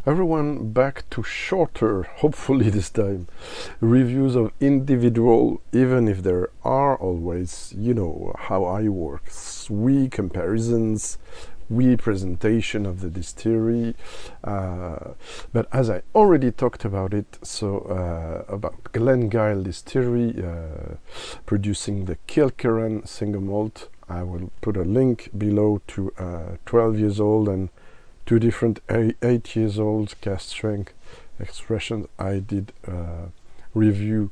everyone back to shorter, hopefully this time, reviews of individual, even if there are always, you know how I work, wee comparisons, wee presentation of the distillery, but as I already talked about it, so about Glengyle distillery producing the KILKERRAN Single-Malt. I will put a link below to 12 years old and 2 different 8 years old cask strength expressions I did review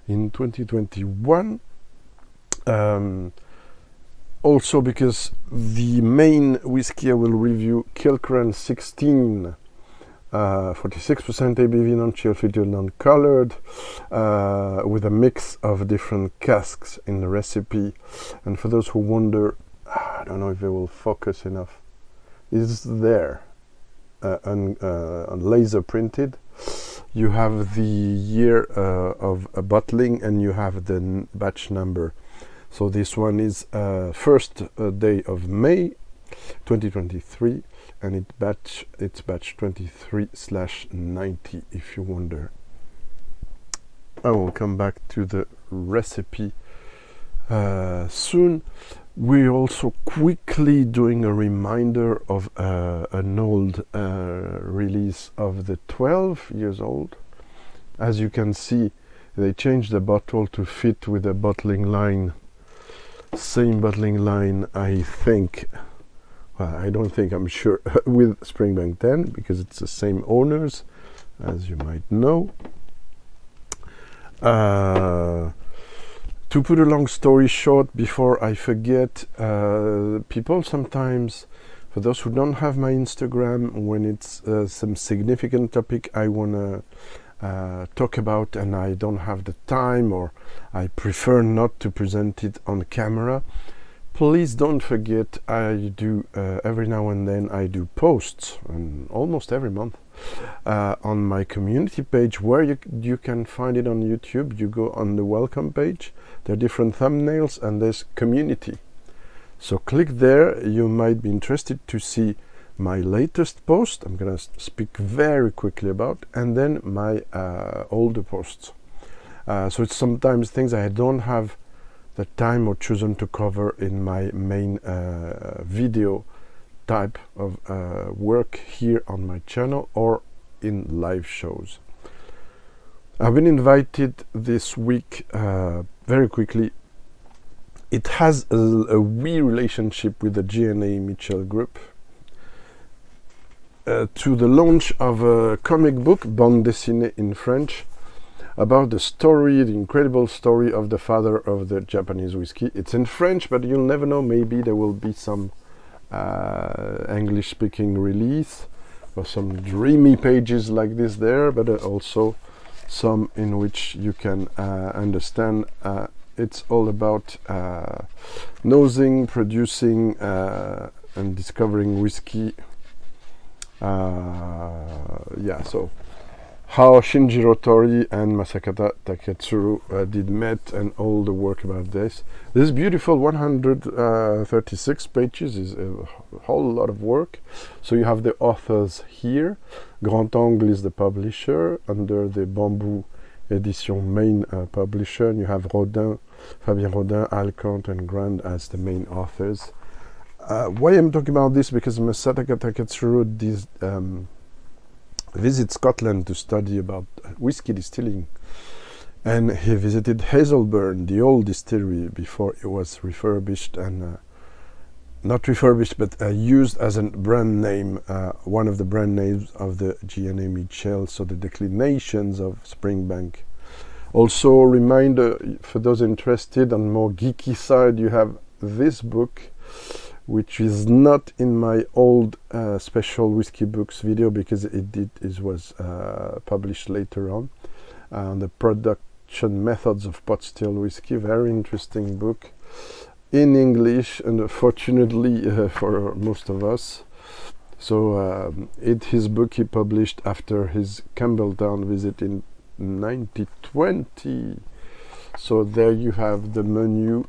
in 2021. Also because the main whiskey I will review, KILKERRAN 16, 46% ABV, non-chill filtered, non-colored, with a mix of different casks in the recipe. And for those who wonder, I don't know if it will focus enough, is there on laser printed. You have the year of bottling and you have the batch number. So this one is first day of May 2023, and it's batch 23/90, if you wonder. I will come back to the recipe soon. We're also quickly doing a reminder of an old release of the 12 years old. As you can see, they changed the bottle to fit with the bottling line. Same bottling line, I think. Well, I don't think, I'm sure, with Springbank 10, because it's the same owners, as you might know. To put a long story short, before I forget, people sometimes, for those who don't have my Instagram, when it's some significant topic I want to talk about and I don't have the time, or I prefer not to present it on camera, please don't forget I do every now and then I do posts, and almost every month, on my community page, where you can find it on YouTube. You go on the welcome page, there are different thumbnails, and there's community. So click there. You might be interested to see my latest post, I'm gonna speak very quickly about, and then my older posts. So it's sometimes things I don't have the time or chosen to cover in my main video type of work here on my channel or in live shows. I've been invited this week, very quickly. It has a wee relationship with the G&A Mitchell Group, to the launch of a comic book, bande dessinée in French, about the story, the incredible story of the father of the Japanese whiskey. It's in French, but you'll never know, maybe there will be some English-speaking release, or some dreamy pages like this there, but also some in which you can understand. It's all about nosing, producing, and discovering whiskey. So how Shinjiro Tori and Masakata Taketsuru did met, and all the work about this. This beautiful 136 pages is a whole lot of work. So you have the authors here. Grand Angle is the publisher under the Bamboo Edition main publisher, and you have Rodin, Fabien Rodin, Alcant and Grand as the main authors. Why I'm talking about this, because Masataka Taketsuru visit Scotland to study about whiskey distilling, and he visited Hazelburn, the old distillery, before it was refurbished and not refurbished, but used as a brand name, one of the brand names of the G&A Mitchell, so the declinations of Springbank. Also, a reminder for those interested on more geeky side, you have this book, which is not in my old special whiskey books video, because it was published later on. The production methods of pot still whiskey, very interesting book in English, and fortunately for most of us. So his book he published after his Campbeltown visit in 1920. So there you have the menu.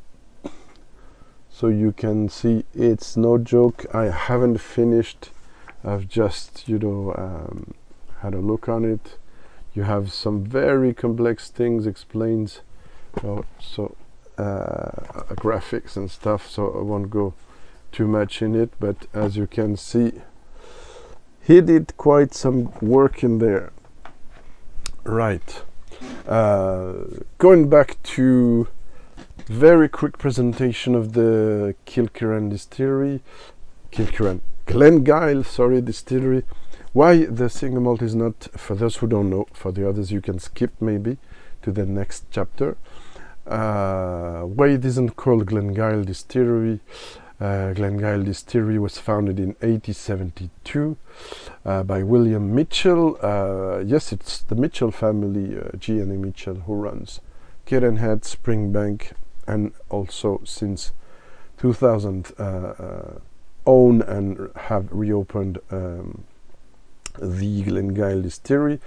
So you can see it's no joke. I haven't finished. I've just, had a look on it. You have some very complex things explained, graphics and stuff, so I won't go too much in it, but as you can see, he did quite some work in there. Right. Going back to very quick presentation of the Glengyle distillery. Why the single malt is not, for those who don't know, for the others you can skip maybe to the next chapter. Why it isn't called Glengyle distillery. Glengyle distillery was founded in 1872 by William Mitchell. Yes, it's the Mitchell family, G&A Mitchell, who runs KILKERRAN, Springbank, and also since 2000 own and have reopened the Glengyle distillery,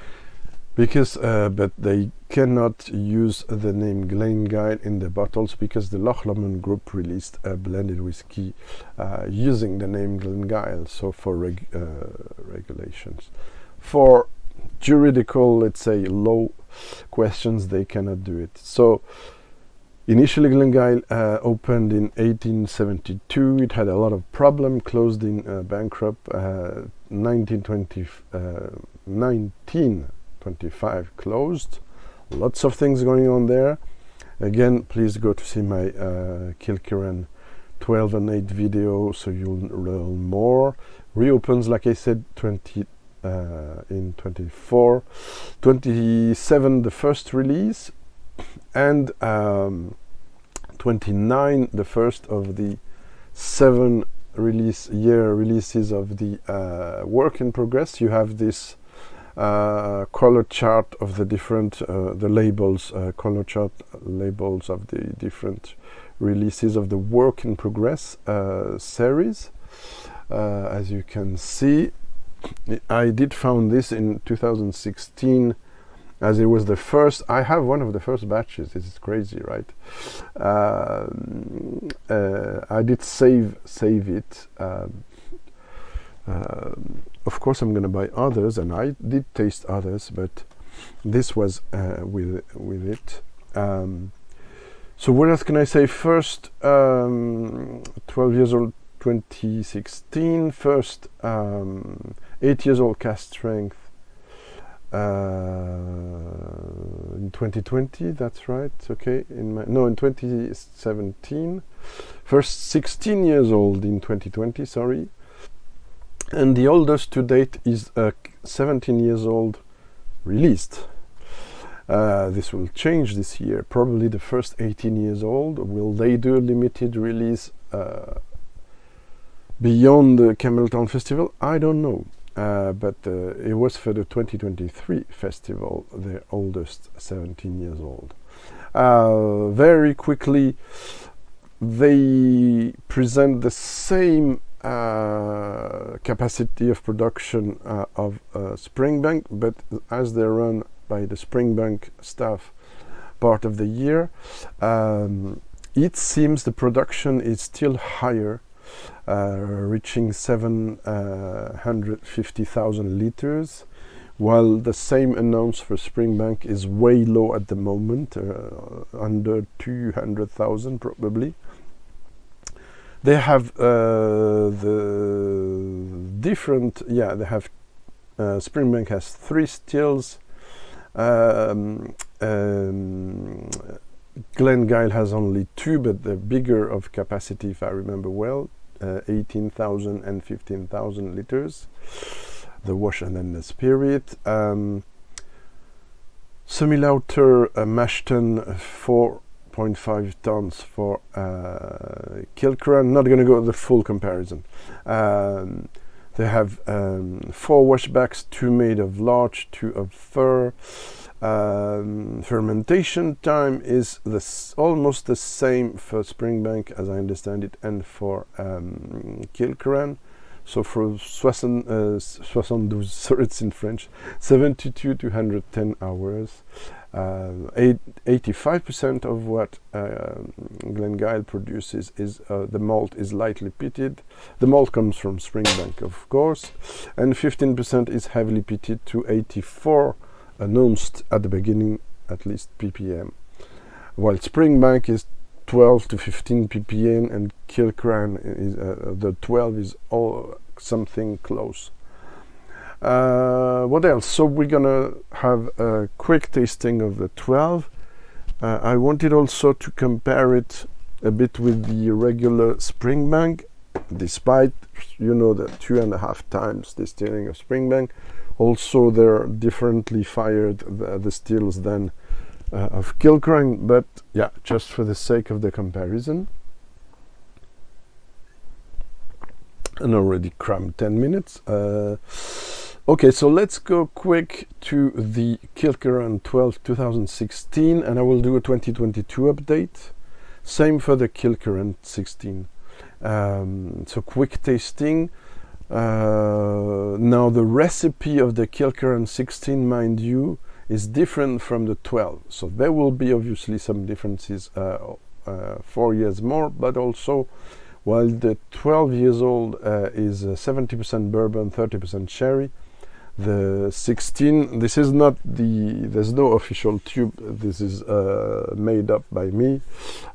because but they cannot use the name Glengyle in the bottles because the Loch Lomond group released a blended whiskey using the name Glengyle. So for regulations, for juridical, let's say, law questions, they cannot do it. So initially Glengyle opened in 1872. It had a lot of problem, closed in bankrupt. 1925 closed. Lots of things going on there. Again, please go to see my KILKERRAN 12 and 8 video so you'll learn more. Reopens, like I said, in 24, 27 the first release, and 29 the first of the 7 releases of the work in progress. You have this color chart of the different the labels, color chart labels of the different releases of the work in progress series. As you can see, I did found this in 2016, as it was the first. I have one of the first batches. This is crazy, right? I did save it. Of course, I'm going to buy others, and I did taste others, but this was with it. So what else can I say? First, 12 years old, 2016. First, 8 years old cask strength in 2020. That's right. Okay. In 2017. First, 16 years old in 2020. Sorry. And the oldest to date is 17 years old released. This will change this year. Probably the first 18 years old. Will they do a limited release beyond the Campbeltown festival? I don't know. But it was for the 2023 festival, the oldest 17 years old. Very quickly, they present the same capacity of production of Springbank, but as they run by the Springbank staff part of the year, it seems the production is still higher, reaching 750,000 liters, while the same announced for Springbank is way low at the moment, under 200,000 probably. They have the different, they have Springbank has 3 stills, Glengyle has only 2, but the bigger of capacity, if I remember well, 18,000 and 15,000 liters, the wash and then the spirit. Semi-lauter mash tun, 4.5 tons for KILKERRAN. Not going to go the full comparison. They have 4 washbacks, 2 made of larch, 2 of fir. Fermentation time is almost the same for Springbank, as I understand it, and for KILKERRAN. So for 72, sorry, it's in French, 72 to 110 hours. 85% of what Glengyle produces is the malt is lightly peated. The malt comes from Springbank, of course, and 15% is heavily peated to 84 announced at the beginning, at least ppm. While Springbank is 12 to 15 ppm, and KILKERRAN is the 12 is all something close. What else? So we're gonna have a quick tasting of the 12. I wanted also to compare it a bit with the regular Springbank, despite, you know, the 2.5 times distilling of Springbank. Also, they're differently fired the stills than of KILKERRAN, but yeah, just for the sake of the comparison. And already crammed 10 minutes. Okay, so let's go quick to the KILKERRAN 12 2016, and I will do a 2022 update. Same for the KILKERRAN 16. So quick tasting. Now the recipe of the KILKERRAN 16, mind you, is different from the 12. So there will be obviously some differences, 4 years more, but also while the 12 years old is 70% bourbon, 30% sherry, the 16, this is not there's no official tube, this is made up by me,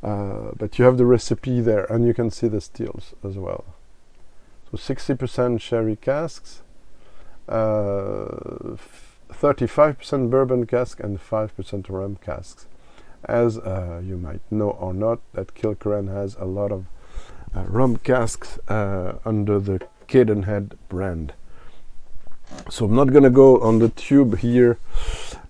but you have the recipe there and you can see the stills as well. So 60% sherry casks, 35% bourbon cask and 5% rum casks. As you might know or not, that KILKERRAN has a lot of rum casks under the Cadenhead brand. So I'm not gonna go on the tube here.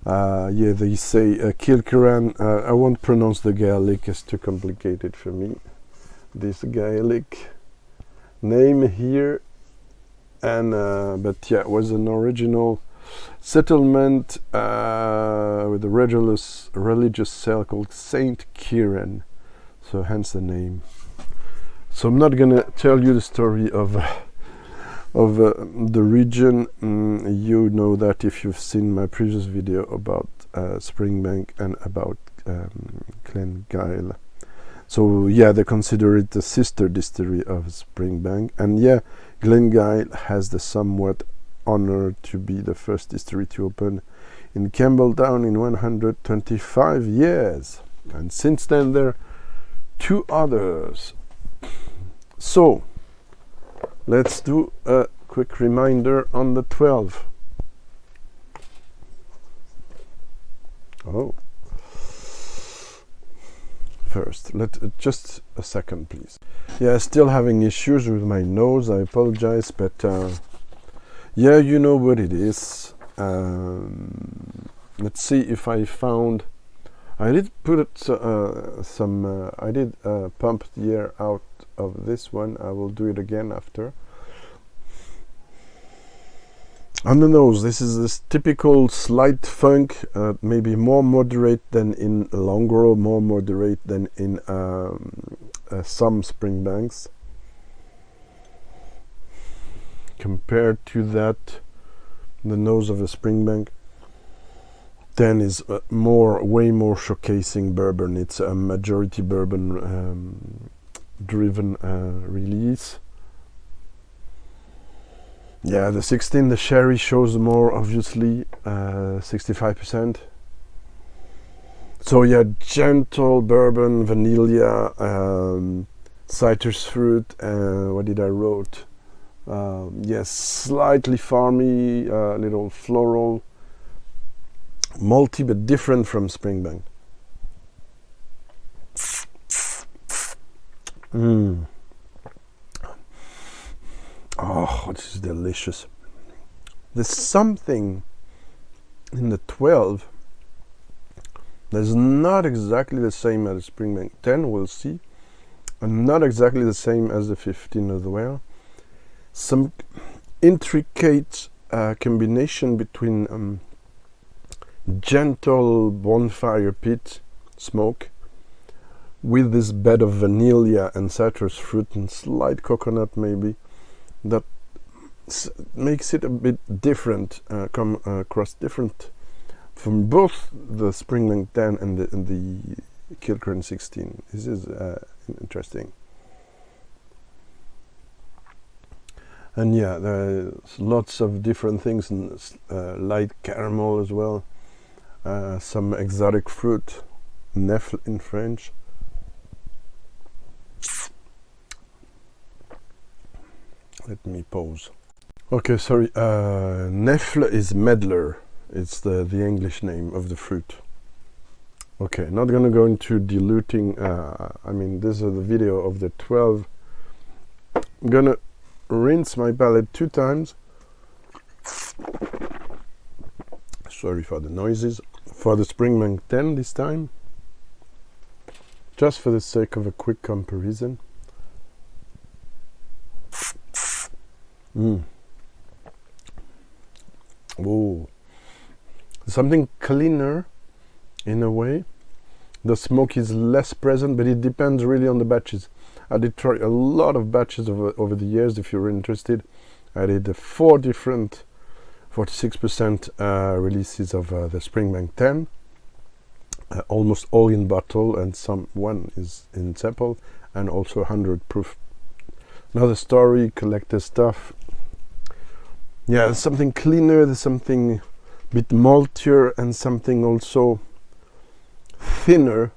Yeah, they say KILKERRAN. I won't pronounce the Gaelic, it's too complicated for me. This Gaelic name here, and but yeah, it was an original settlement with a religious cell called Saint Kieran. So hence the name. So I'm not gonna tell you the story of the region. You know that if you've seen my previous video about Springbank and about Glengyle. So yeah, they consider it the sister distillery of Springbank, and yeah, Glengyle has the somewhat honor to be the first distillery to open in Campbeltown in 125 years, and since then there are 2 others. So let's do a quick reminder on the 12. Oh, first, just a second, please. Yeah, still having issues with my nose. I apologize, but yeah, you know what it is. Let's see if I found. I did put it I did pump the air out of this one. I will do it again after. On the nose, this is this typical slight funk, maybe more moderate than in Longrow, more moderate than in some Springbanks. Compared to that, the nose of a Springbank 10 is way more showcasing bourbon. It's a majority bourbon driven release. Yeah, the 16, the sherry shows more, obviously, 65%. So yeah, gentle bourbon, vanilla, citrus fruit, what did I wrote? Yes, slightly farmy, little floral, malty, but different from Springbank. Oh, this is delicious. There's something in the 12 that's not exactly the same as the Springbank 10, we'll see, and not exactly the same as the 15 as well. Some intricate combination between gentle bonfire pit smoke with this bed of vanilla and citrus fruit and slight coconut maybe, that makes it a bit different, come across different from both the Springbank 10 and the KILKERRAN 16. This is interesting. And yeah, there's lots of different things, and light caramel as well, some exotic fruit, nefle in French. Let me pause. Okay, sorry. Nefle is medlar. It's the English name of the fruit. Okay, not gonna go into diluting. I mean, this is the video of the 12. I'm gonna rinse my palate 2 times. Sorry for the noises. For the Springbank 10 this time, just for the sake of a quick comparison. Oh, something cleaner in a way. The smoke is less present, but it depends really on the batches. I did try a lot of batches over the years. If you're interested, I did 4 different 46% releases of the Springbank 10, almost all in bottle, and one is in sample, and also 100 proof. Another story, collector stuff. Yeah, there's something cleaner, there's something a bit maltier, and something also thinner,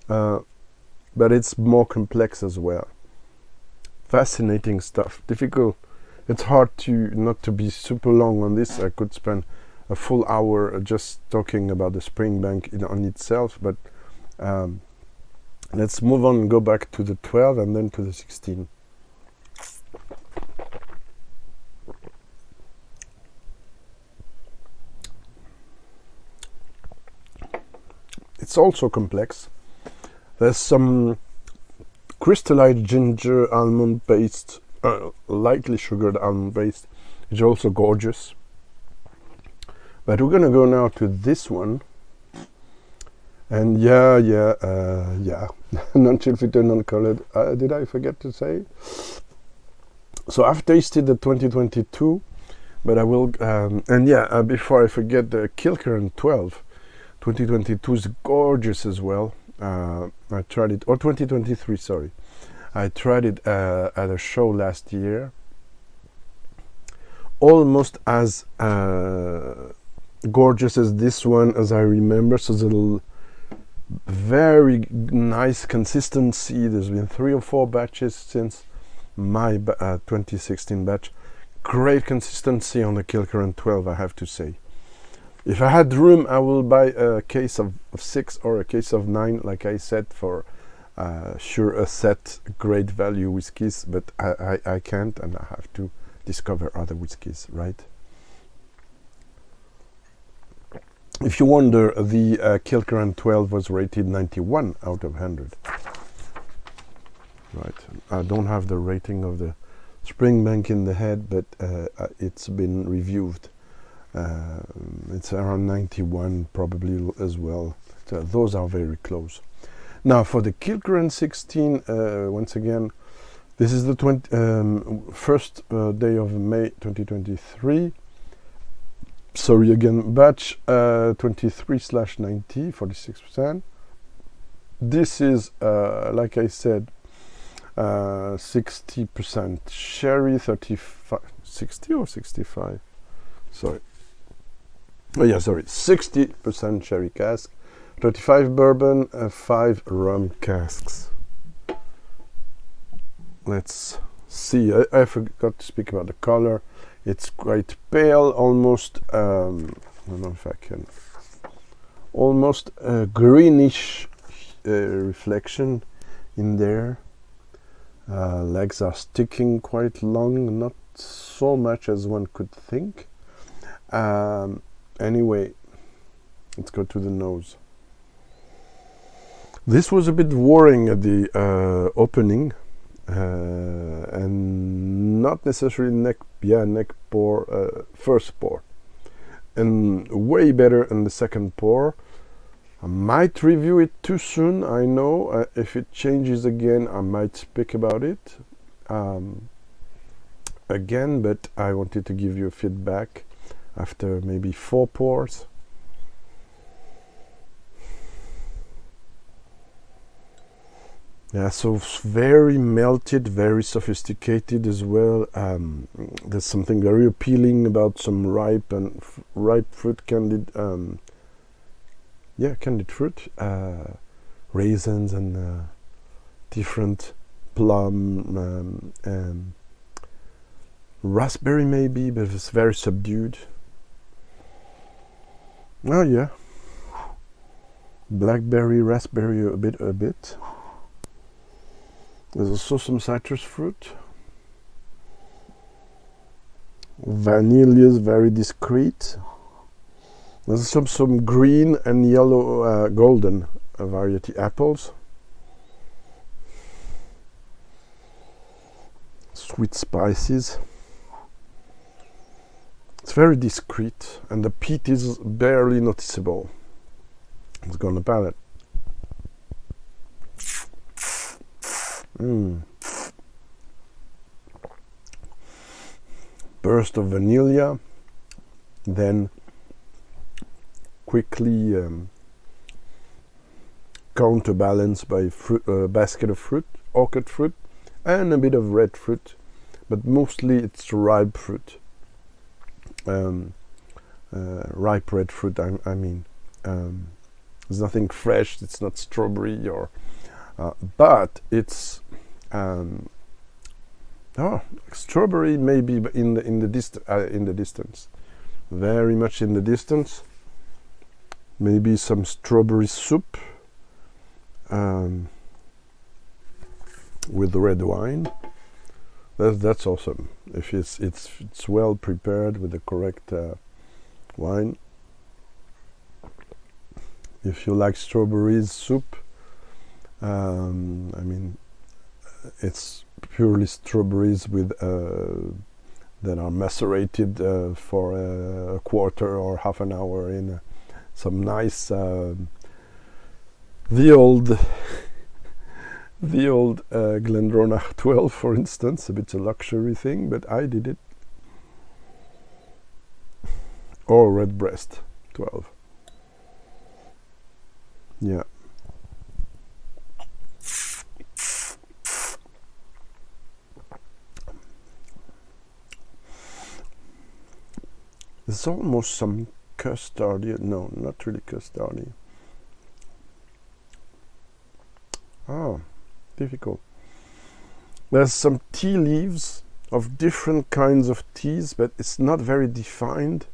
but it's more complex as well. Fascinating stuff. Difficult. It's hard not to be super long on this. I could spend a full hour just talking about the Springbank on itself, but let's move on and go back to the 12 and then to the 16. It's also complex. There's some crystallized ginger almond paste, lightly sugared almond paste, which is also gorgeous. But we're gonna go now to this one. And yeah, non-filtered, non-colored. Did I forget to say? So I've tasted the 2022, but I will. And yeah, before I forget, the KILKERRAN 12. 2022 is gorgeous as well. I tried it, or 2023, sorry. I tried it at a show last year. Almost as gorgeous as this one, as I remember. So it's a very nice consistency. There's been 3 or 4 batches since my 2016 batch. Great consistency on the KILKERRAN 12, I have to say. If I had room, I will buy a case of 6 or a case of 9, like I said, for sure a set great value whiskies, but I can't, and I have to discover other whiskies, right? If you wonder, the KILKERRAN 12 was rated 91 out of 100. Right, I don't have the rating of the Springbank in the head, but it's been reviewed. It's around 91 probably as well. So those are very close. Now for the KILKERRAN 16, once again, this is the first day of May 2023. Sorry again, batch 23/90, 46%. This is, like I said, 60% sherry, 60 or 65? Sorry. Oh yeah, sorry, 60% sherry cask, 35 bourbon, 5 rum casks. Let's see. I forgot to speak about the color. It's quite pale, almost. I don't know if I can. Almost a greenish reflection in there. Legs are sticking quite long, not so much as one could think. Anyway, let's go to the nose. This was a bit worrying at the opening, and not necessarily neck pour, first pour, and way better in the second pour. I might review it too soon, I know. If it changes again, I might speak about it. again, but I wanted to give you feedback after maybe 4 pours. Yeah, so very melted, very sophisticated as well. There's something very appealing about some ripe fruit, candied fruit, raisins and different plum, raspberry maybe, but it's very subdued. Oh yeah, blackberry, raspberry a bit. There's also some citrus fruit. Vanilla is very discreet. There's some green and yellow golden variety apples. Sweet spices. It's very discreet, and the peat is barely noticeable. It's got on the palate. Burst of vanilla, then quickly counterbalanced by basket of fruit, orchid fruit, and a bit of red fruit, but mostly it's ripe fruit, ripe red fruit. I mean, there's nothing fresh. It's not strawberry or, but it's strawberry maybe in the distance, very much in the distance. Maybe some strawberry soup with red wine. That's awesome. If it's well prepared with the correct wine. If you like strawberries soup, I mean, it's purely strawberries with that are macerated for a quarter or half an hour in some nice the old Glendronach 12, for instance. A bit a luxury thing, but I did it. Or Redbreast 12. Yeah. There's almost some custardy. No, not really custardy. Ah, difficult. There's some tea leaves of different kinds of teas, but it's not very defined.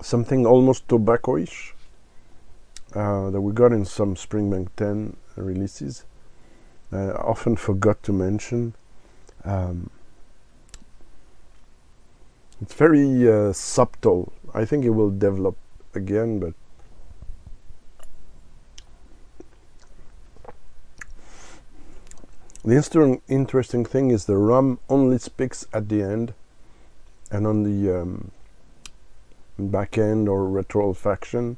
Something almost tobacco-ish that we got in some Springbank 10 releases. I often forgot to mention. It's very subtle. I think it will develop again, but the interesting thing is the rum only speaks at the end, and on the back end or retroolfaction,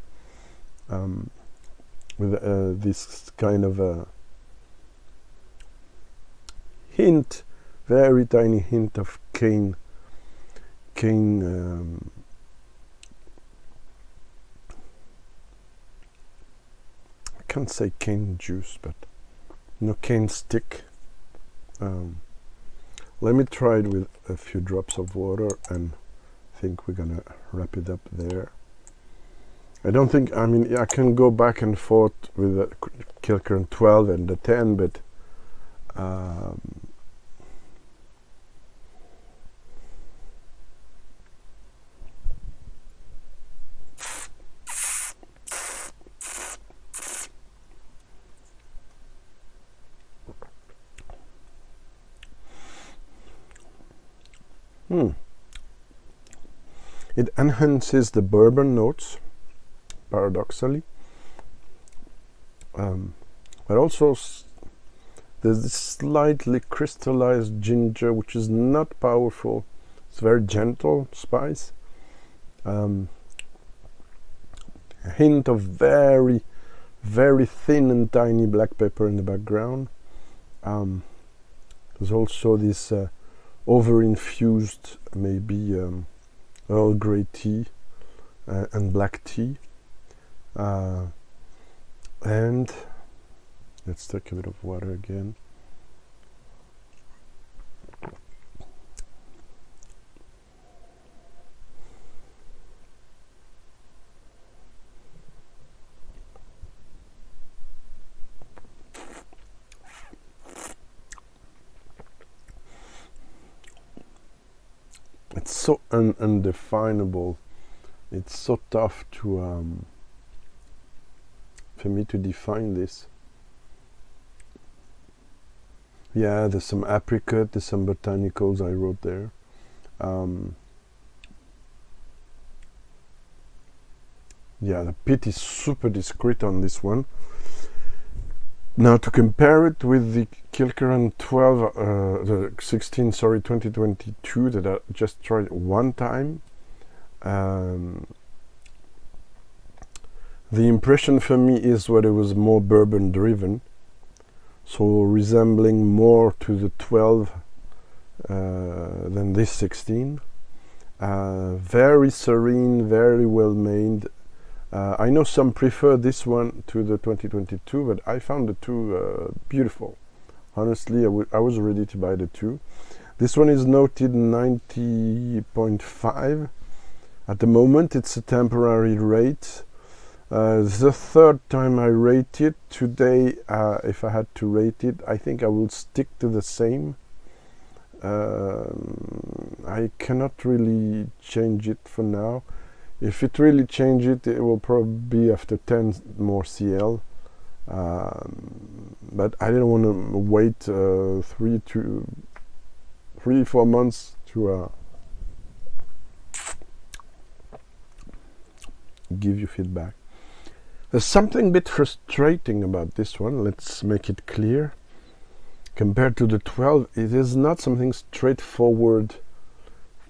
with this kind of a hint, very tiny hint of cane. I can't say cane juice, but cane stick. Let me try it with a few drops of water, and I think we're gonna wrap it up there. I don't think, I mean, I can go back and forth with the KILKERRAN 12 and the 10, but it enhances the bourbon notes, paradoxically, but also there's this slightly crystallized ginger, which is not powerful. It's very gentle spice. A hint of very, very thin and tiny black pepper in the background. There's also this over infused, maybe Earl Grey tea and black tea. And let's take a bit of water again. It's so undefinable. It's so tough to for me to define this. Yeah, there's some apricot, there's some botanicals I wrote there. Yeah, the pit is super discreet on this one. Now to compare it with the KILKERRAN 12, the 16, sorry, 2022 that I just tried one time, the impression for me is that it was more bourbon driven, so resembling more to the 12 than this 16. Very serene, very well made. I know some prefer this one to the 2022, but I found the two beautiful. Honestly, I was ready to buy the two. This one is noted 90.5. At the moment, it's a temporary rate. The third time I rate it. Today, if I had to rate it, I think I will stick to the same. I cannot really change it for now. If it really changes it will probably be after 10 more CL. But I didn't want to wait 3-4 months to give you feedback. There's something a bit frustrating about this one, let's make it clear. Compared to the 12, it is not something straightforward,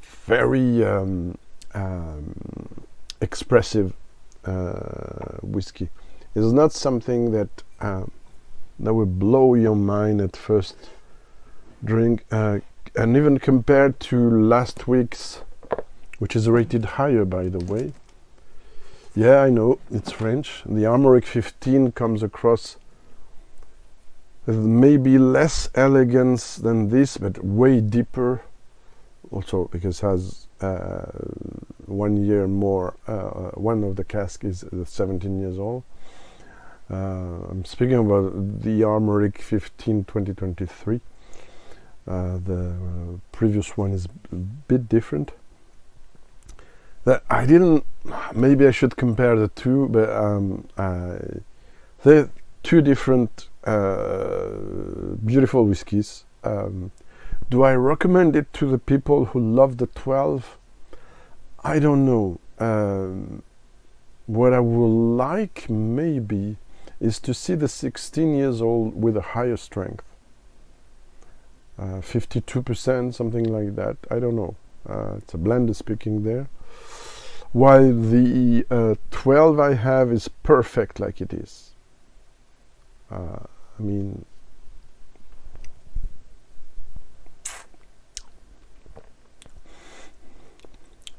very expressive whiskey. It's not something that will blow your mind at first drink, and even compared to last week's, which is rated higher, by the way. Yeah, I know, it's French. The Armoric 15 comes across with maybe less elegance than this, but way deeper. Also, because it has 1 year more. One of the casks is 17 years old. I'm speaking about the Armoric 15 2023. The previous one is a bit different. I didn't. Maybe I should compare the two, but they're two different beautiful whiskies. Do I recommend it to the people who love the 12? I don't know. What I would like maybe is to see the 16 years old with a higher strength. 52%, something like that. I don't know. It's a blender speaking there. While the 12 I have is perfect like it is. I mean,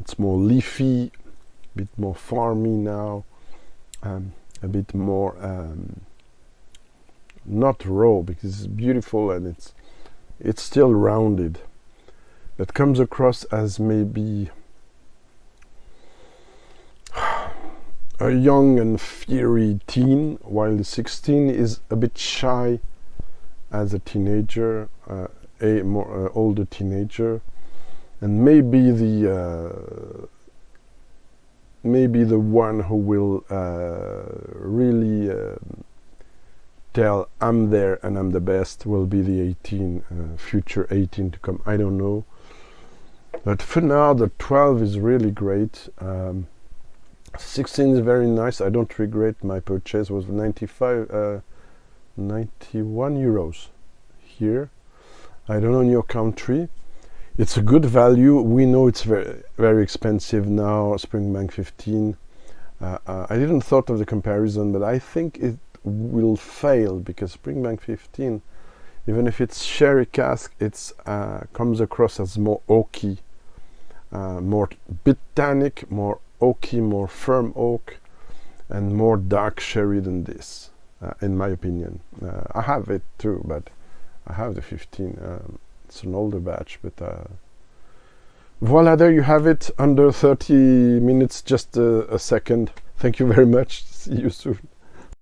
it's more leafy, a bit more farmy now, a bit more not raw, because it's beautiful and it's still rounded. It comes across as maybe a young and fiery teen, while the 16 is a bit shy as a teenager, a more older teenager, and maybe the one who will really tell I'm there and I'm the best will be the 18, future 18 to come. I don't know, but for now the 12 is really great. 16 is very nice. I don't regret my purchase. It was 91 euros here. I don't know in your country. It's a good value. We know it's very, very expensive now. Springbank 15. I didn't thought of the comparison, but I think it will fail because Springbank 15 even if it's sherry cask, it's comes across as more oaky, more bit tannic, more oaky, more firm oak, and more dark sherry than this, in my opinion. I have it too, but I have the 15. It's an older batch, but voila, there you have it, under 30 minutes, just a second. Thank you very much. See you soon.